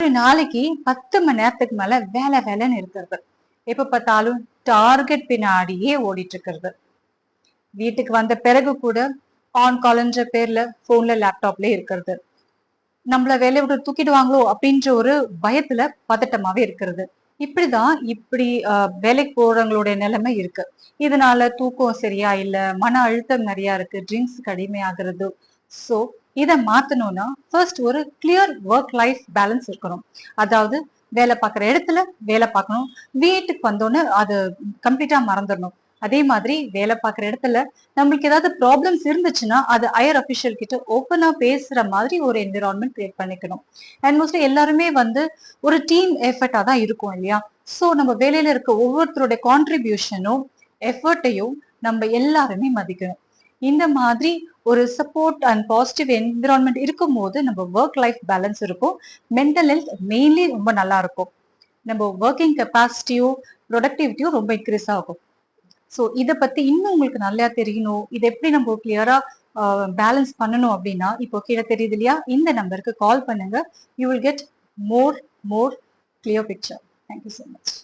ஒரு நாளைக்கு 10 மணி நேரத்துக்கு மேல வேலைன்னு இருக்கிறது. எப்ப பார்த்தாலும் டார்கெட் பின்னாடியே ஓடிட்டு இருக்கிறது. வீட்டுக்கு வந்த பிறகு கூட ஆன் கால்ன்ற பேர்ல போன்ல லேப்டாப்ல இருக்கிறது. நம்மள வேலையை விட்டு தூக்கிடுவாங்களோ அப்படின்ற ஒரு பயத்துல பதட்டமாவே இருக்கிறது. இப்படி வேலைக்கு போறவங்களுடைய நிலைமை இருக்கு. இதனால தூக்கம் சரியா இல்ல, மன அழுத்தம் நிறைய இருக்கு, ட்ரிங்க்ஸ் அடிமையாகிறது. சோ இத மாத்தணும்னா ஃபர்ஸ்ட் ஒரு கிளியர் ஒர்க் லைஃப் பேலன்ஸ் இருக்கணும். அதாவது வேலை பார்க்குற இடத்துல வேலை பார்க்கணும், வீட்டுக்கு வந்தோன்னு அது கம்ப்ளீட்டா மறந்துடணும். அதே மாதிரி வேலை பார்க்குற இடத்துல நம்மளுக்கு ஏதாவது ப்ராப்ளம்ஸ் இருந்துச்சுன்னா அது ஹையர் அபிஷியல் கிட்ட ஓப்பனா பேசுற மாதிரி ஒரு என்விரான்மெண்ட் கிரியேட் பண்ணிக்கணும். அண்ட் மோஸ்ட்லி எல்லாருமே ஒரு டீம் எஃபர்ட்டா தான் இருக்கும் இல்லையா? சோ நம்ம வேலையில இருக்க ஒவ்வொருத்தருடைய கான்ட்ரிபியூஷனும் எஃபர்ட்டையும் நம்ம எல்லாருமே மதிக்கணும். இந்த மாதிரி ஒரு சப்போர்ட் அண்ட் பாசிட்டிவ் என்விரான்மெண்ட் இருக்கும் போது நம்ம ஒர்க் லைஃப் பேலன்ஸ் இருக்கும். மென்டல் ஹெல்த் மெயின்லி ரொம்ப நல்லா இருக்கும். நம்ம ஒர்க்கிங் கெப்பாசிட்டியும் ப்ரொடக்டிவிட்டியும் ரொம்ப இன்க்ரீஸ் ஆகும். ஸோ இதை பத்தி இன்னும் உங்களுக்கு நல்லா தெரியணும், இதை எப்படி நம்ம கிளியரா பேலன்ஸ் பண்ணணும் அப்படின்னா இப்போ கீழே தெரியுது இல்லையா, இந்த நம்பருக்கு கால் பண்ணுங்க. You will get more clear picture. Thank you so much.